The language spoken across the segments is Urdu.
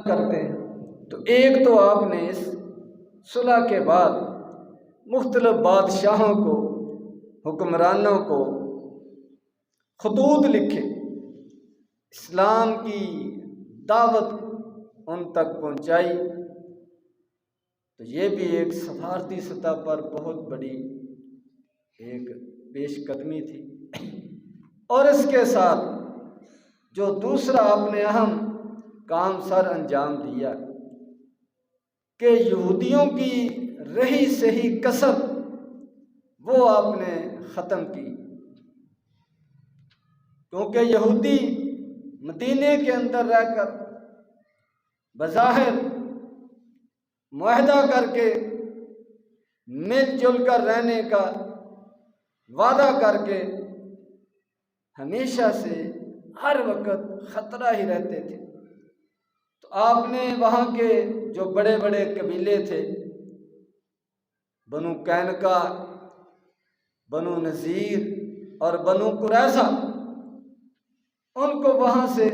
کرتے ہیں تو ایک تو آپ نے اس صلح کے بعد مختلف بادشاہوں کو، حکمرانوں کو خطوط لکھے، اسلام کی دعوت ان تک پہنچائی، تو یہ بھی ایک سفارتی سطح پر بہت بڑی ایک پیش قدمی تھی۔ اور اس کے ساتھ جو دوسرا آپ نے اہم کام سر انجام دیا کہ یہودیوں کی رہی سہی کسب وہ آپ نے ختم کی، کیونکہ یہودی مدینے کے اندر رہ کر بظاہر معاہدہ کر کے مل جل کر رہنے کا وعدہ کر کے ہمیشہ سے ہر وقت خطرہ ہی رہتے تھے، تو آپ نے وہاں کے جو بڑے بڑے قبیلے تھے، بنو قینقاع، بنو نذیر اور بنو قریظہ، ان کو وہاں سے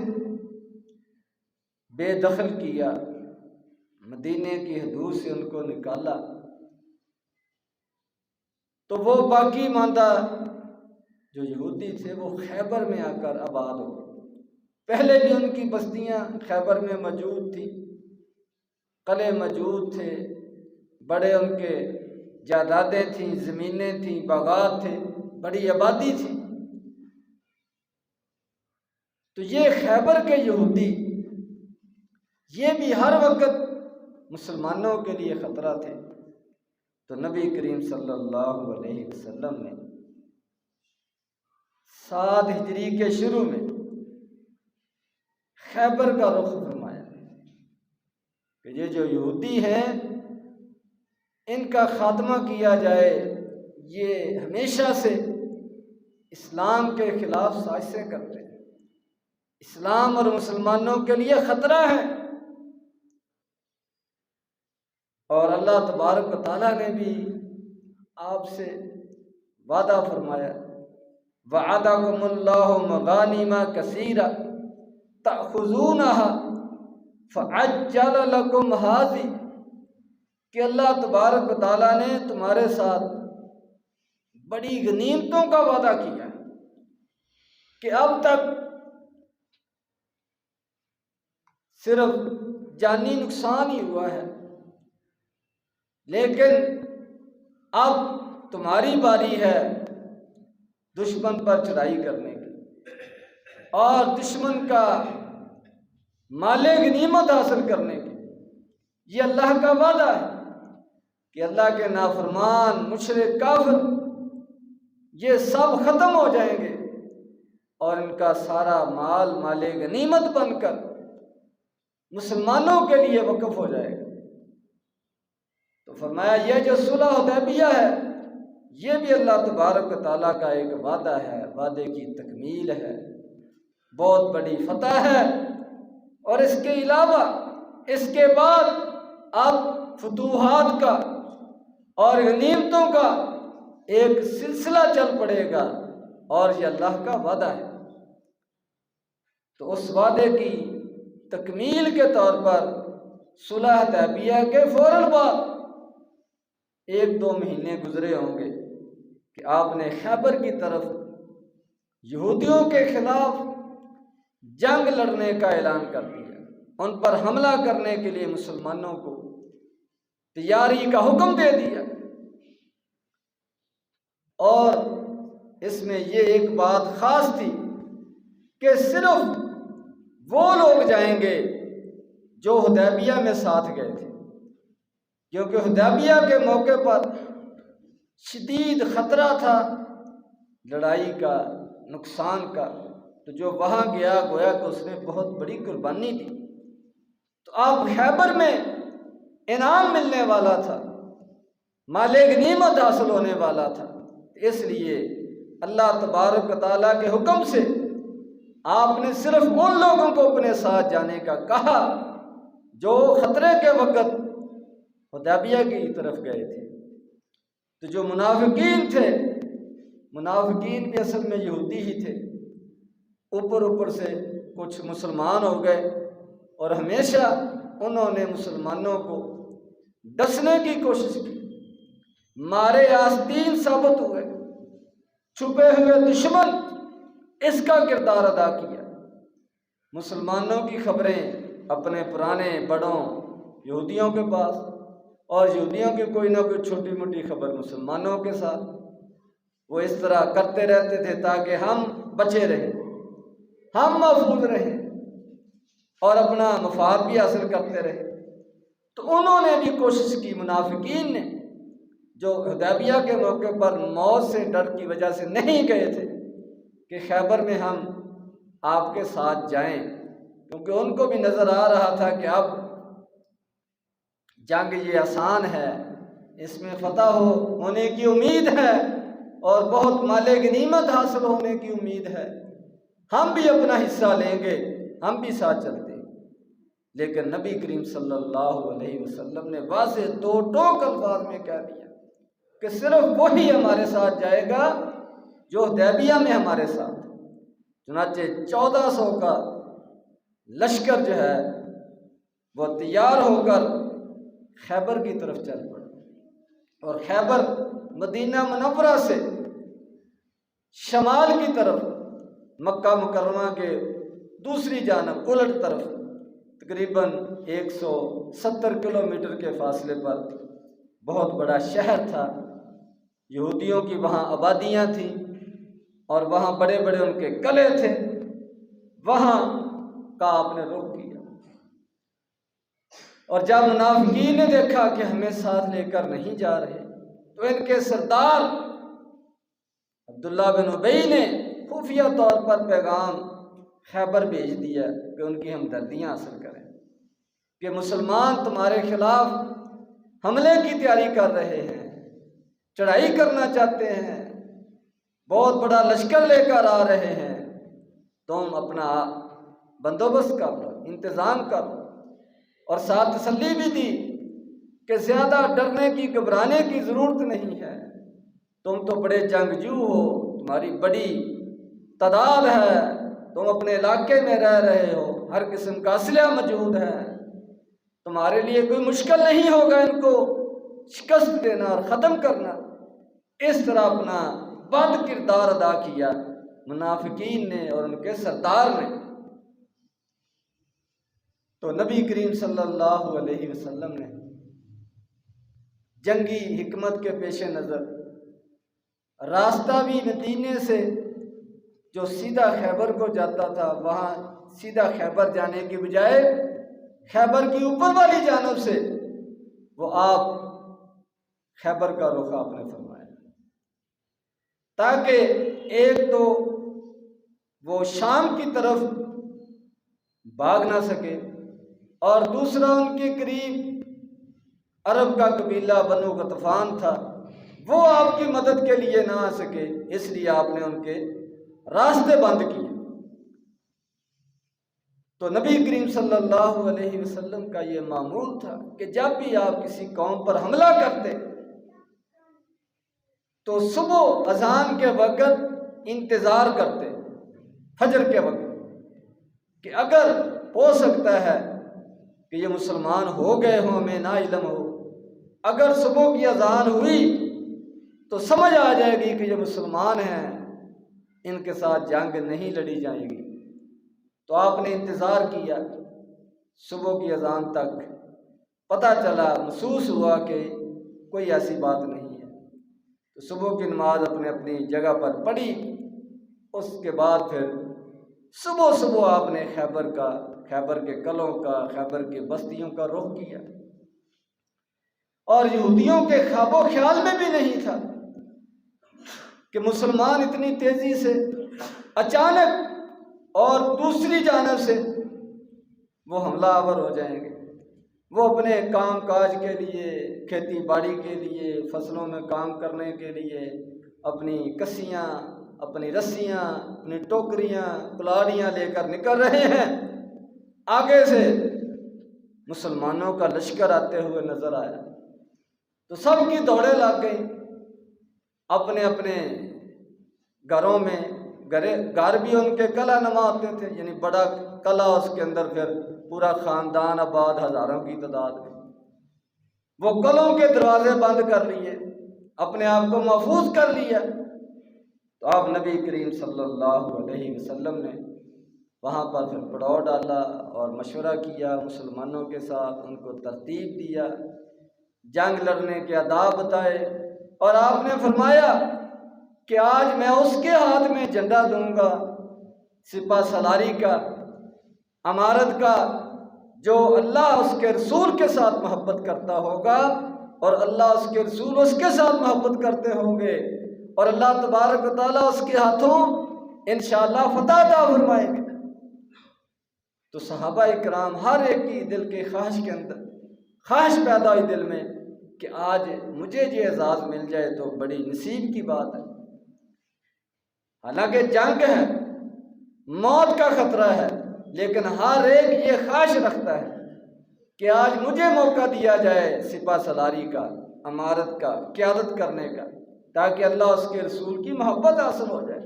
بے دخل کیا، مدینے کی حدود سے ان کو نکالا، تو وہ باقی ماندہ جو یہودی تھے وہ خیبر میں آ کر آباد ہو گئے۔ پہلے بھی ان کی بستیاں خیبر میں موجود تھیں، قلعے موجود تھے، بڑے ان کے جائیدادیں تھیں، زمینیں تھیں، باغات تھے، بڑی آبادی تھی۔ تو یہ خیبر کے یہودی یہ بھی ہر وقت مسلمانوں کے لیے خطرہ تھے، تو نبی کریم صلی اللہ علیہ وسلم نے 7 ہجری کے شروع میں خیبر کا رخ فرمایا کہ یہ جو یہودی ہیں ان کا خاتمہ کیا جائے، یہ ہمیشہ سے اسلام کے خلاف سازشیں کرتے ہیں، اسلام اور مسلمانوں کے لیے خطرہ ہے۔ اور اللہ تبارک و تعالیٰ نے بھی آپ سے وعدہ فرمایا، وعدکم اللہ مغانم کثیرہ تأخذونها فعجل لکم ھذی، کہ اللہ تبارک و تعالیٰ نے تمہارے ساتھ بڑی غنیمتوں کا وعدہ کیا کہ اب تک صرف جانی نقصان ہی ہوا ہے، لیکن اب تمہاری باری ہے دشمن پر چڑھائی کرنے کی اور دشمن کا مال غنیمت حاصل کرنے کی۔ یہ اللہ کا وعدہ ہے کہ اللہ کے نافرمان، مشرک، کافر یہ سب ختم ہو جائیں گے اور ان کا سارا مال غنیمت بن کر مسلمانوں کے لیے وقف ہو جائے گا۔ تو فرمایا یہ جو صلح حدیبیہ ہے یہ بھی اللہ تبارک و تعالیٰ کا ایک وعدہ ہے، وعدے کی تکمیل ہے، بہت بڑی فتح ہے۔ اور اس کے علاوہ اس کے بعد اب فتوحات کا اور غنیمتوں کا ایک سلسلہ چل پڑے گا، اور یہ اللہ کا وعدہ ہے۔ تو اس وعدے کی تکمیل کے طور پر صلح حدیبیہ کے فوراً بعد 1-2 مہینے گزرے ہوں گے کہ آپ نے خیبر کی طرف یہودیوں کے خلاف جنگ لڑنے کا اعلان کر دیا، ان پر حملہ کرنے کے لیے مسلمانوں کو تیاری کا حکم دے دیا۔ اور اس میں یہ ایک بات خاص تھی کہ صرف وہ لوگ جائیں گے جو حدیبیہ میں ساتھ گئے تھے، کیونکہ حدیبیہ کے موقع پر شدید خطرہ تھا لڑائی کا، نقصان کا، تو جو وہاں گیا گویا کہ اس نے بہت بڑی قربانی دی۔ تو آپ خیبر میں انعام ملنے والا تھا، مال غنیمت حاصل ہونے والا تھا، اس لیے اللہ تبارک و تعالیٰ کے حکم سے آپ نے صرف ان لوگوں کو اپنے ساتھ جانے کا کہا جو خطرے کے وقت حدیبیہ کی طرف گئے تھے۔ تو جو منافقین تھے، منافقین بھی اصل میں یہودی ہی تھے، اوپر سے کچھ مسلمان ہو گئے اور ہمیشہ انہوں نے مسلمانوں کو ڈسنے کی کوشش کی، مارے آستین ثابت ہوئے، چھپے ہوئے دشمن اس کا کردار ادا کیا۔ مسلمانوں کی خبریں اپنے پرانے بڑوں یہودیوں کے پاس، اور یہودیوں کی کوئی نہ کوئی چھوٹی موٹی خبر مسلمانوں کے ساتھ، وہ اس طرح کرتے رہتے تھے تاکہ ہم بچے رہیں، ہم محفوظ رہیں اور اپنا مفاد بھی حاصل کرتے رہے۔ تو انہوں نے بھی کوشش کی، منافقین نے، جو حدیبیہ کے موقع پر موت سے ڈر کی وجہ سے نہیں گئے تھے کہ خیبر میں ہم آپ کے ساتھ جائیں، کیونکہ ان کو بھی نظر آ رہا تھا کہ اب جنگ یہ آسان ہے، اس میں فتح ہونے کی امید ہے اور بہت مال غنیمت حاصل ہونے کی امید ہے، ہم بھی اپنا حصہ لیں گے، ہم بھی ساتھ چلتے ہیں۔ لیکن نبی کریم صلی اللہ علیہ وسلم نے واضح دو ٹوک الفاظ میں کہہ دیا کہ صرف وہی ہمارے ساتھ جائے گا جو حدیبیہ میں ہمارے ساتھ۔ چنانچہ 1400 کا لشکر جو ہے وہ تیار ہو کر خیبر کی طرف چل پڑا، اور خیبر مدینہ منورہ سے شمال کی طرف مکہ مکرمہ کے دوسری جانب الٹ طرف تقریباً 170 کلومیٹر کے فاصلے پر بہت بڑا شہر تھا، یہودیوں کی وہاں آبادیاں تھیں اور وہاں بڑے بڑے ان کے قلعے تھے، وہاں کا آپ نے رخ کیا۔ اور جب منافقین نے دیکھا کہ ہمیں ساتھ لے کر نہیں جا رہے، تو ان کے سردار عبداللہ بن ابی نے خفیہ طور پر پیغام خیبر بھیج دیا کہ ان کی ہمدردیاں حاصل کریں کہ مسلمان تمہارے خلاف حملے کی تیاری کر رہے ہیں، چڑھائی کرنا چاہتے ہیں، بہت بڑا لشکر لے کر آ رہے ہیں، تم اپنا بندوبست کر لو، انتظام کر لو۔ اور ساتھ تسلی بھی دی کہ زیادہ ڈرنے کی گھبرانے کی ضرورت نہیں ہے، تم تو بڑے جنگجو ہو، تمہاری بڑی تعداد ہے، تم اپنے علاقے میں رہ رہے ہو، ہر قسم کا اسلحہ موجود ہے، تمہارے لیے کوئی مشکل نہیں ہوگا ان کو شکست دینا اور ختم کرنا۔ اس طرح اپنا بد کردار ادا کیا منافقین نے اور ان کے سردار نے۔ تو نبی کریم صلی اللہ علیہ وسلم نے جنگی حکمت کے پیش نظر راستہ بھی مدینے سے جو سیدھا خیبر کو جاتا تھا، وہاں سیدھا خیبر جانے کی بجائے خیبر کی اوپر والی جانب سے وہ آپ خیبر کا رخ آپ نے فرمایا، تاکہ ایک تو وہ شام کی طرف بھاگ نہ سکے، اور دوسرا ان کے قریب عرب کا قبیلہ بنو غطفان تھا، وہ آپ کی مدد کے لیے نہ آ سکے، اس لیے آپ نے ان کے راستے بند کیے۔ تو نبی کریم صلی اللہ علیہ وسلم کا یہ معمول تھا کہ جب بھی آپ کسی قوم پر حملہ کرتے تو صبح اذان کے وقت انتظار کرتے، فجر کے وقت، کہ اگر ہو سکتا ہے کہ یہ مسلمان ہو گئے ہوں، ہمیں نہ علم ہو، اگر صبح کی اذان ہوئی تو سمجھ آ جائے گی کہ یہ مسلمان ہیں، ان کے ساتھ جنگ نہیں لڑی جائے گی۔ تو آپ نے انتظار کیا صبح کی اذان تک، پتہ چلا، محسوس ہوا کہ کوئی ایسی بات نہیں ہے، تو صبح کی نماز اپنے اپنی جگہ پر پڑھی۔ اس کے بعد پھر صبح آپ نے خیبر کے قلعوں کا، خیبر کے بستیوں کا رخ کیا، اور یہودیوں کے خواب و خیال میں بھی نہیں تھا کہ مسلمان اتنی تیزی سے اچانک اور دوسری جانب سے وہ حملہ آور ہو جائیں گے۔ وہ اپنے کام کاج کے لیے، کھیتی باڑی کے لیے، فصلوں میں کام کرنے کے لیے اپنی کسیاں، اپنی رسیاں، اپنی ٹوکریاں، کلاڑیاں لے کر نکل رہے ہیں، آگے سے مسلمانوں کا لشکر آتے ہوئے نظر آیا، تو سب کی دوڑیں لگ گئی، اپنے اپنے گھروں میں گھر بھی ان کے کلا نما ہوتے تھے، یعنی بڑا کلا، اس کے اندر پھر پورا خاندان آباد، ہزاروں کی تعداد میں۔ وہ کلوں کے دروازے بند کر لیے، اپنے آپ کو محفوظ کر لیا۔ تو آپ نبی کریم صلی اللہ علیہ وسلم نے وہاں پر پھر پڑاؤ ڈالا اور مشورہ کیا مسلمانوں کے ساتھ، ان کو ترتیب دیا، جنگ لڑنے کے آداب بتائے، اور آپ نے فرمایا کہ آج میں اس کے ہاتھ میں جھنڈا دوں گا، سپہ سالاری کا، امارت کا، جو اللہ اس کے رسول کے ساتھ محبت کرتا ہوگا، اور اللہ اس کے رسول اس کے ساتھ محبت کرتے ہوں گے، اور اللہ تبارک و تعالیٰ اس کے ہاتھوں انشاءاللہ فتح عطا فرمائیں گے۔ تو صحابہ اکرام ہر ایک کی دل کے خواہش کے اندر خواہش پیدا ہوئی دل میں کہ آج مجھے یہ اعزاز مل جائے تو بڑی نصیب کی بات ہے۔ حالانکہ جنگ ہے، موت کا خطرہ ہے، لیکن ہر ایک یہ خواہش رکھتا ہے کہ آج مجھے موقع دیا جائے سپہ سالاری کا، امارت کا، قیادت کرنے کا، تاکہ اللہ اس کے رسول کی محبت حاصل ہو جائے،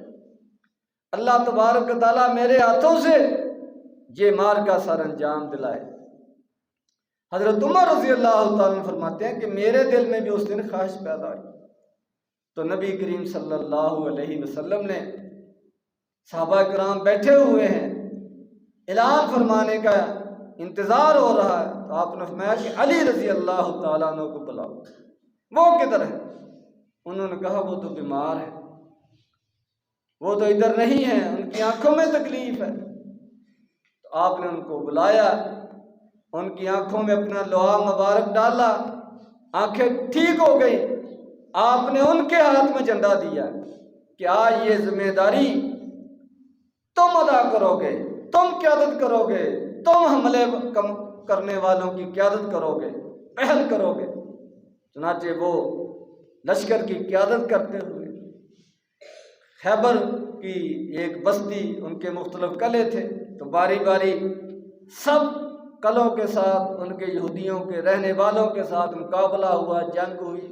اللہ تبارک و تعالیٰ میرے ہاتھوں سے یہ مار کا سر انجام دلائے۔ حضرت عمر رضی اللہ تعالیٰ فرماتے ہیں کہ میرے دل میں بھی اس دن خواہش پیدا ہوئی، تو نبی کریم صلی اللہ علیہ وسلم نے، صحابہ کرام بیٹھے ہوئے ہیں، اعلان فرمانے کا انتظار ہو رہا ہے، تو آپ نے فرمایا کہ علی رضی اللہ تعالیٰ عنہ کو بلاؤ۔ وہ کدھر ہے؟ انہوں نے کہا وہ تو بیمار ہے، وہ تو ادھر نہیں ہے، ان کی آنکھوں میں تکلیف ہے۔ تو آپ نے ان کو بلایا، ان کی آنکھوں میں اپنا لوہا مبارک ڈالا، آنکھیں ٹھیک ہو گئی۔ آپ نے ان کے ہاتھ میں جھنڈا دیا کہ آج یہ ذمہ داری تم ادا کرو گے، تم قیادت کرو گے، تم حملے کرنے والوں کی قیادت کرو گے، پہل کرو گے۔ چنانچہ وہ لشکر کی قیادت کرتے ہوئے خیبر کی ایک بستی، ان کے مختلف قلعے تھے، تو باری باری سب قلعوں کے ساتھ ان کے یہودیوں کے رہنے والوں کے ساتھ مقابلہ ہوا، جنگ ہوئی،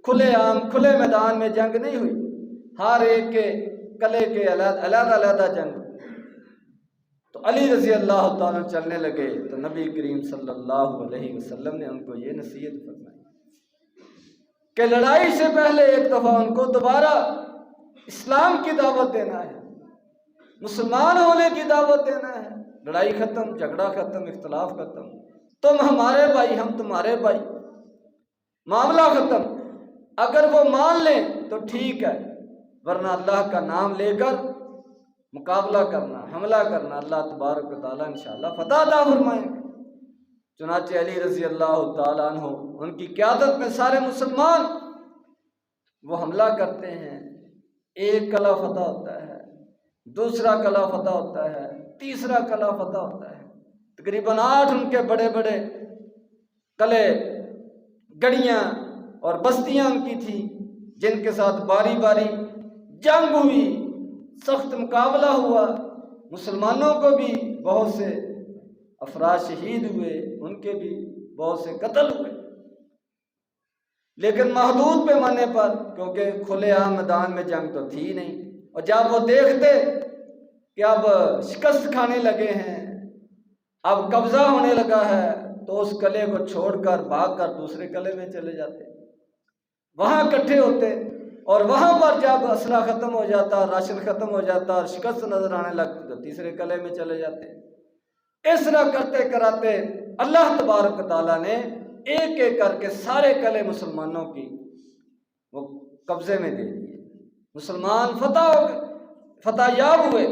کھلے عام کھلے میدان میں جنگ نہیں ہوئی، ہر ایک کے قلعے کے علیحدہ علیحدہ جنگ۔ تو علی رضی اللہ تعالیٰ چلنے لگے، تو نبی کریم صلی اللہ علیہ وسلم نے ان کو یہ نصیحت فرمائی کہ لڑائی سے پہلے ایک دفعہ ان کو دوبارہ اسلام کی دعوت دینا ہے، مسلمان ہونے کی دعوت دینا ہے۔ لڑائی ختم، جھگڑا ختم، اختلاف ختم، تم ہمارے بھائی، ہم تمہارے بھائی، معاملہ ختم۔ اگر وہ مان لیں تو ٹھیک ہے، ورنہ اللہ کا نام لے کر مقابلہ کرنا، حملہ کرنا، اللہ تبارک و تعالیٰ انشاءاللہ فتح عطا فرمائیں گے۔ چنانچہ علی رضی اللہ تعالیٰ عنہ ان کی قیادت میں سارے مسلمان وہ حملہ کرتے ہیں، ایک قلعہ فتح ہوتا ہے، دوسرا قلعہ فتح ہوتا ہے، تیسرا قلعہ فتح ہوتا ہے، تقریباً 8 ان کے بڑے بڑے قلعے، گڑیاں اور بستیاں ان کی تھیں، جن کے ساتھ باری باری جنگ ہوئی، سخت مقابلہ ہوا، مسلمانوں کو بھی بہت سے افراد شہید ہوئے، ان کے بھی بہت سے قتل ہوئے، لیکن محدود پیمانے پر، کیونکہ کھلے عام میدان میں جنگ تو تھی نہیں۔ اور جب وہ دیکھتے کہ اب شکست کھانے لگے ہیں، اب قبضہ ہونے لگا ہے، تو اس قلعے کو چھوڑ کر بھاگ کر دوسرے قلعے میں چلے جاتے، وہاں اکٹھے ہوتے، اور وہاں پر جب اسلحہ ختم ہو جاتا، راشن ختم ہو جاتا اور شکست نظر آنے لگتی، تو تیسرے قلعے میں چلے جاتے۔ اس طرح کرتے کراتے اللہ تبارک و تعالیٰ نے ایک ایک کر کے سارے قلعے مسلمانوں کی وہ قبضے میں دے دیے، مسلمان فتح یاب ہوئے۔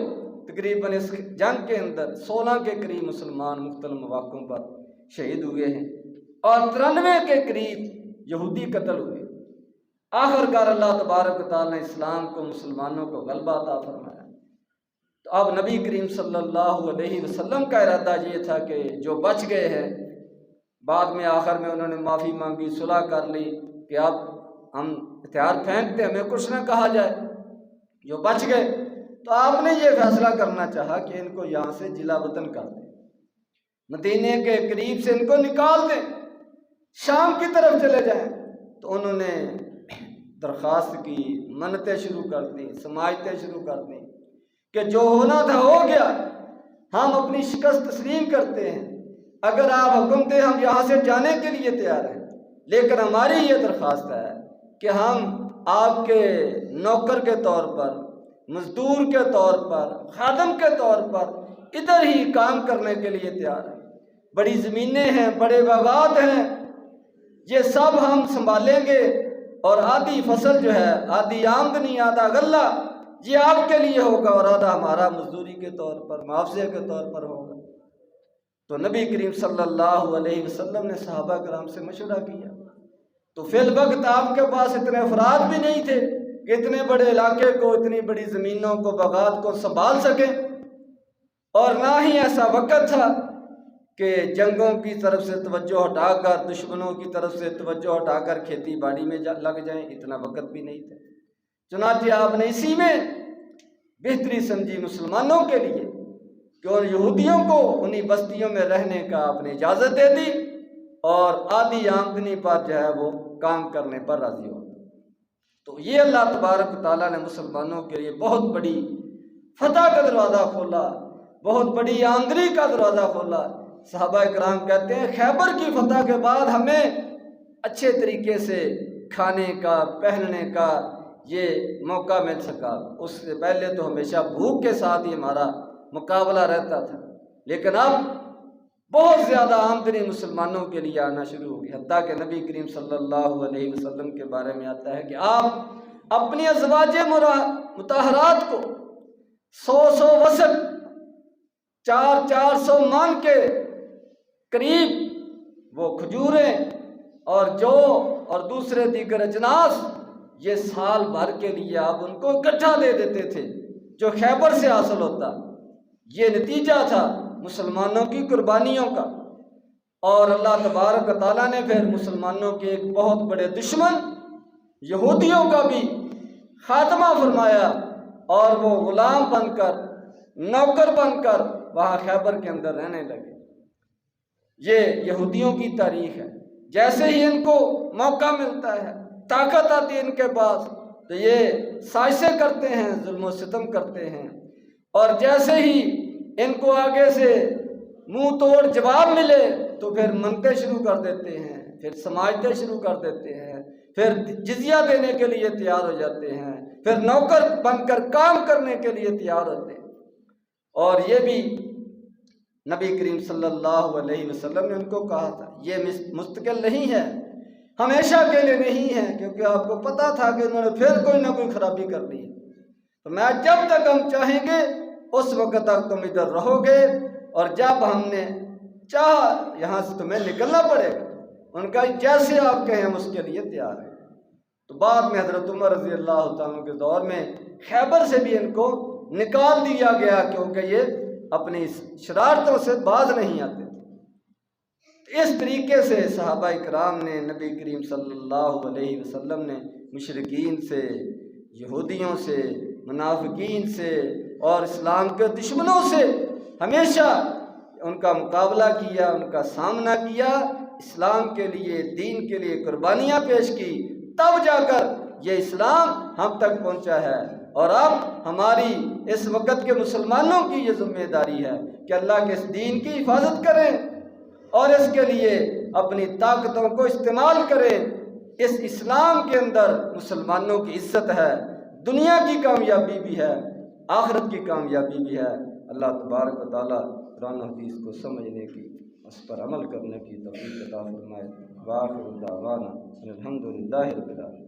تقریباً اس جنگ کے اندر 16 کے قریب مسلمان مختلف مواقعوں پر شہید ہوئے ہیں، اور 93 کے قریب یہودی قتل ہوئے۔ آخر کار اللہ تبارک و تعالیٰ نے اسلام کو، مسلمانوں کو غلبہ عطا فرمایا۔ تو اب نبی کریم صلی اللہ علیہ وسلم کا ارادہ یہ تھا کہ جو بچ گئے ہیں، بعد میں آخر میں انہوں نے معافی مانگی، صلح کر لی کہ اب ہم ہتھیار پھینکتے، ہمیں کچھ نہ کہا جائے، جو بچ گئے۔ تو آپ نے یہ فیصلہ کرنا چاہا کہ ان کو یہاں سے جلا وطن کر دیں، مدینے کے قریب سے ان کو نکال دیں، شام کی طرف چلے جائیں۔ تو انہوں نے درخواست کی، منتیں شروع کر دیں، سماجتیں شروع کر دیں کہ جو ہونا تھا ہو گیا، ہم اپنی شکست تسلیم کرتے ہیں، اگر آپ حکم دیں ہم یہاں سے جانے کے لیے تیار ہیں، لیکن ہماری یہ درخواست ہے کہ ہم آپ کے نوکر کے طور پر، مزدور کے طور پر، خادم کے طور پر ادھر ہی کام کرنے کے لیے تیار ہیں۔ بڑی زمینیں ہیں، بڑے باغات ہیں، یہ سب ہم سنبھالیں گے، اور آدھی فصل جو ہے، آدھی آمدنی، آدھا غلہ یہ آپ کے لیے ہوگا، اور آدھا ہمارا مزدوری کے طور پر، معاوضے کے طور پر ہوگا۔ تو نبی کریم صلی اللہ علیہ وسلم نے صحابہ کرام سے مشورہ کیا۔ تو فی الوقت آپ کے پاس اتنے افراد بھی نہیں تھے کہ اتنے بڑے علاقے کو، اتنی بڑی زمینوں کو، باغات کو سنبھال سکیں، اور نہ ہی ایسا وقت تھا کہ جنگوں کی طرف سے توجہ ہٹا کر، دشمنوں کی طرف سے توجہ ہٹا کر کھیتی باڑی میں لگ جائیں، اتنا وقت بھی نہیں تھا۔ چنانچہ آپ نے اسی میں بہتری سمجھی مسلمانوں کے لیے کہ ان یہودیوں کو انہی بستیوں میں رہنے کا آپ نے اجازت دے دی، اور آدھی آمدنی پر جو ہے وہ کام کرنے پر راضی ہو۔ تو یہ اللہ تبارک و تعالیٰ نے مسلمانوں کے لیے بہت بڑی فتح کا دروازہ کھولا، بہت بڑی آمدنی کا دروازہ کھولا۔ صحابہ کرام کہتے ہیں خیبر کی فتح کے بعد ہمیں اچھے طریقے سے کھانے کا، پہننے کا یہ موقع مل سکا۔ اس سے پہلے تو ہمیشہ بھوک کے ساتھ ہی ہمارا مقابلہ رہتا تھا، لیکن اب بہت زیادہ آمدنی مسلمانوں کے لیے آنا شروع ہو گئی، حتیٰ کہ نبی کریم صلی اللہ علیہ وسلم کے بارے میں آتا ہے کہ آپ اپنی ازواج مطہرات کو 100 وسق، 400 مان کے قریب وہ کھجوریں اور جو اور دوسرے دیگر اجناس یہ سال بھر کے لیے آپ ان کو اکٹھا دے دیتے تھے، جو خیبر سے حاصل ہوتا۔ یہ نتیجہ تھا مسلمانوں کی قربانیوں کا، اور اللہ تبارک و تعالیٰ نے پھر مسلمانوں کے ایک بہت بڑے دشمن یہودیوں کا بھی خاتمہ فرمایا، اور وہ غلام بن کر، نوکر بن کر وہاں خیبر کے اندر رہنے لگے۔ یہ یہودیوں کی تاریخ ہے۔ جیسے ہی ان کو موقع ملتا ہے، طاقت آتی ہے ان کے پاس، تو یہ سازشیں کرتے ہیں، ظلم و ستم کرتے ہیں، اور جیسے ہی ان کو آگے سے منہ توڑ جواب ملے تو پھر منتیں شروع کر دیتے ہیں، پھر سماجتیں شروع کر دیتے ہیں، پھر جزیہ دینے کے لیے تیار ہو جاتے ہیں، پھر نوکر بن کر کام کرنے کے لیے تیار ہوتے ہیں۔ اور یہ بھی نبی کریم صلی اللہ علیہ وسلم نے ان کو کہا تھا، یہ مستقل نہیں ہے، ہمیشہ کے لیے نہیں ہے، کیونکہ آپ کو پتا تھا کہ انہوں نے پھر کوئی نہ کوئی خرابی کر دی ہے۔ تو میں جب تک ہم چاہیں گے اس وقت تک تم ادھر رہو گے، اور جب ہم نے چاہا یہاں سے تمہیں نکلنا پڑے گا۔ ان کا جیسے آپ کہیں ہم اس کے لیے تیار ہیں۔ تو بعد میں حضرت عمر رضی اللہ تعالیٰ کے دور میں خیبر سے بھی ان کو نکال دیا گیا، کیونکہ یہ اپنی شرارتوں سے باز نہیں آتے تھے۔ اس طریقے سے صحابہ کرام نے، نبی کریم صلی اللہ علیہ وسلم نے مشرکین سے، یہودیوں سے، منافقین سے اور اسلام کے دشمنوں سے ہمیشہ ان کا مقابلہ کیا، ان کا سامنا کیا، اسلام کے لیے، دین کے لیے قربانیاں پیش کی، تب جا کر یہ اسلام ہم تک پہنچا ہے۔ اور اب ہماری اس وقت کے مسلمانوں کی یہ ذمہ داری ہے کہ اللہ کے اس دین کی حفاظت کریں، اور اس کے لیے اپنی طاقتوں کو استعمال کریں۔ اس اسلام کے اندر مسلمانوں کی عزت ہے، دنیا کی کامیابی بھی ہے، آخرت کی کامیابی بھی ہے۔ اللہ تبارک و تعالیٰ قرآن و حدیث کو سمجھنے کی، اس پر عمل کرنے کی توفیق عطا فرمائے۔ وآخر دعوانا الحمد للہ رب العالمین۔